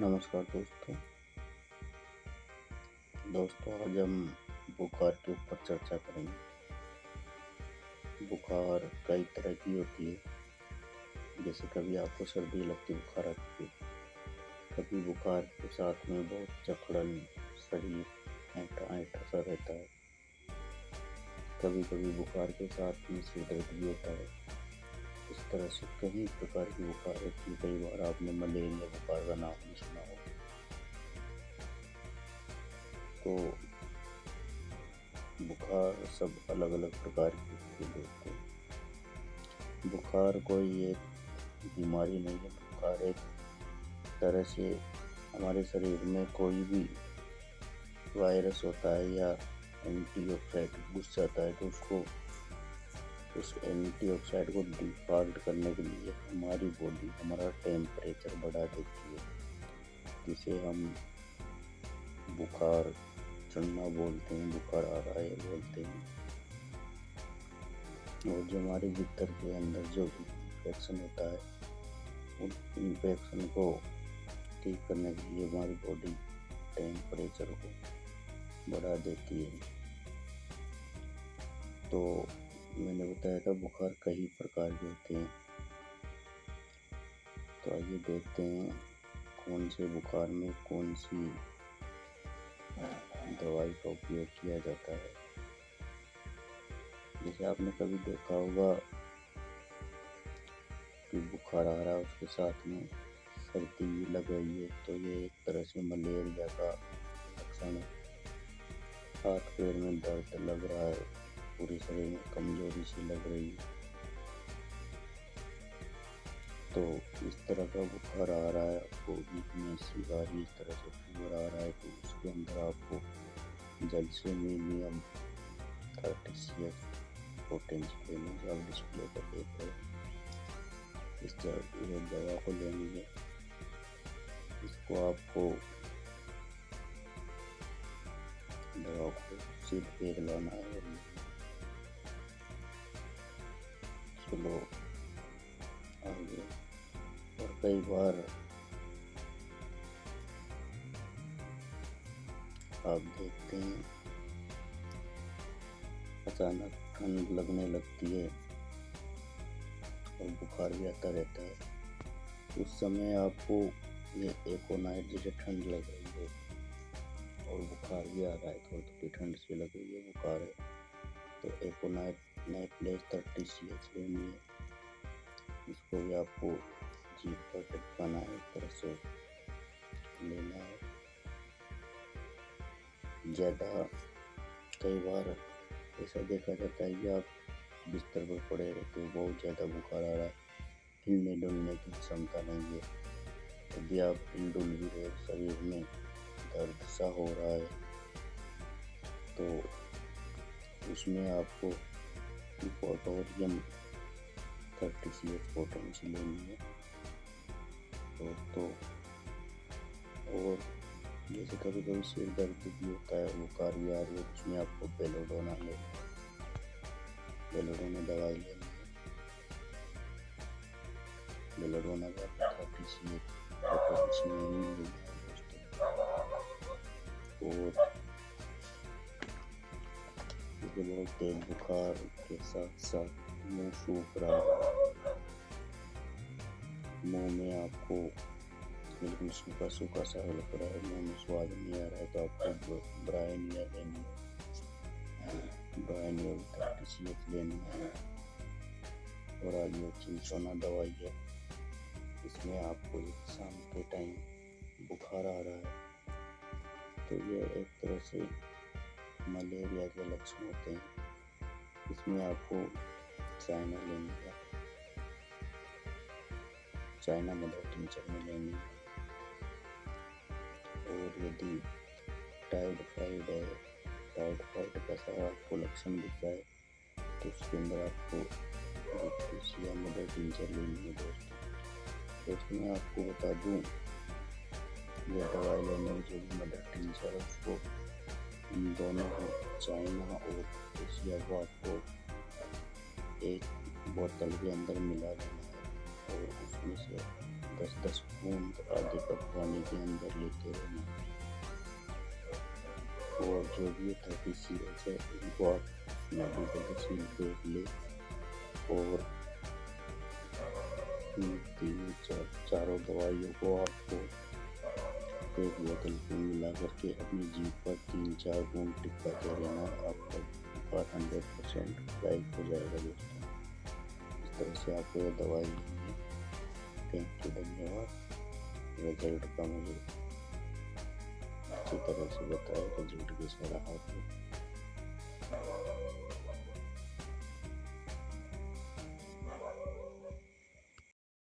नमस्कार दोस्तों आज हम बुखार के ऊपर चर्चा करेंगे। बुखार कई तरह की होती है। जैसे कभी आपको सर्दी लगती, बुखार आती है। कभी बुखार के साथ में बहुत जकड़न, शरीर ऐंठा ऐंठा सा रहता है। कभी कभी बुखार के साथ में सिर दर्द भी होता है। इस तरह से कई प्रकार की बुखार होती है। कई बार आपने मलेरिया बुखार का नाम भी सुना होगा। तो बुखार सब अलग अलग प्रकार के होते हैं। बुखार कोई एक बीमारी नहीं है। बुखार एक तरह से हमारे शरीर में कोई भी वायरस होता है या एंटीऑक्सीडेंट घुस जाता है, तो उस एंटीऑक्सीडेंट को डिफॉल्ट करने के लिए हमारी बॉडी हमारा टेम्परेचर बढ़ा देती है, जिसे हम बुखार चढ़ना बोलते हैं, बुखार आ रहा है बोलते हैं। और जो हमारे भीतर के अंदर जो इन्फेक्शन होता है, उन इन्फेक्शन को ठीक करने के लिए हमारी बॉडी टेम्परेचर को बढ़ा देती है। तो मैंने बताया था बुखार कई प्रकार के होते हैं। तो आइए देखते हैं कौन से बुखार में कौन सी दवाई का उपयोग किया जाता है। जैसे आपने कभी देखा होगा कि बुखार आ रहा है, उसके साथ में सर्दी भी लग रही है, तो ये एक तरह से मलेरिया का लक्षण है। हाथ पैर में दर्द लग रहा है, पूरे शरीर में कमजोरी सी लग रही है, तो इस तरह का बुखार आ रहा है। आपको वीकनेस आ रही है, इस तरह से फीवर आ रहा है, तो उसके अंदर आपको जल्सिमिलियम 30 पोटेंशियल लेना जो आप डिस्प्ले पर देख रहे हो। इस दवा को लेनी है। इसको आपको दवा को सिर पे लाना है और चलो आगे। और कई बार आप देखते हैं अचानक ठंड लगने लगती है और बुखार भी आता रहता है। उस समय आपको ये एकोनाइट, जैसे ठंड लग रही है और बुखार भी आ रहा है, थोड़ी थोड़ी ठंड से लग रही है, बुखार है, तो एकोनाइट नेप्लेज 30 CH लेनी है। इसको भी आपको जीभ पर टिपकाना है, इस तरह से लेना है। ज़्यादा कई बार ऐसा देखा जाता है कि आप बिस्तर पर पड़े रहते हो, बहुत ज़्यादा बुखार आ रहा है, हिलने डुलने की क्षमता नहीं है। यदि आप हिल डुल भी रहे, शरीर में दर्द सा हो रहा है, तो उसमें आपको पोटेशियम 30 CH पोटेंशियल लेनी है। और जैसे कभी कभी सिर दर्द भी होता है, बुखार भी आ रही है, उसमें आपको बेलोडोना दवाई लेनी है। बेलोडोना का 30 CH पोटेंशियल नहीं लेना है दोस्तों। और बहुत तेज बुखार के साथ साथ मुंह सूख रहा है, मुंह में आपको बिल्कुल सूखा सूखा सा लग रहा है, मुंह में स्वाद नहीं आ रहा है, तो आपको ब्रायनिया लेनी है। ब्रायनिया 30 CH लेनी है। और आगे चिंचोना दवाई है। इसमें आपको शाम के टाइम बुखार आ रहा है, तो ये एक तरह से मलेरिया के लक्षण होते हैं। इसमें आपको चाइना लेनी है, चाइना मदर टिंचर में लेनी है। और यदि टाइफाइड है, टाइफाइड का सारा आपको लक्षण दिखता है, तो उसके अंदर आपको या मदर टिंचर लेनी है दोस्तों। मैं आपको बता दूं, ये दवाई लेने में जो भी मदर टिंचर है, उसको इन दोनों को, चाइना और एशिया को, आपको एक बोतल के अंदर मिला लेना है और उसमें से 10-10 बूंद आधे कप पानी के अंदर लेते रहना। और जो भी 30 cl है इनको आप नाली का सील फेंक ले और चारों दवाइयों को आपको एक बोतल में मिला करके अपनी जीभ पर 3-4 बूंद टिपकाते रहना। आपका बुखार 100% गायब हो जाएगा दोस्तों। इस तरह से आपको यह दवाई लेनी है। थैंक यू, धन्यवाद। रिजल्ट का मुझे अच्छी तरह से बताया, रिजल्ट कैसा रहा आपको।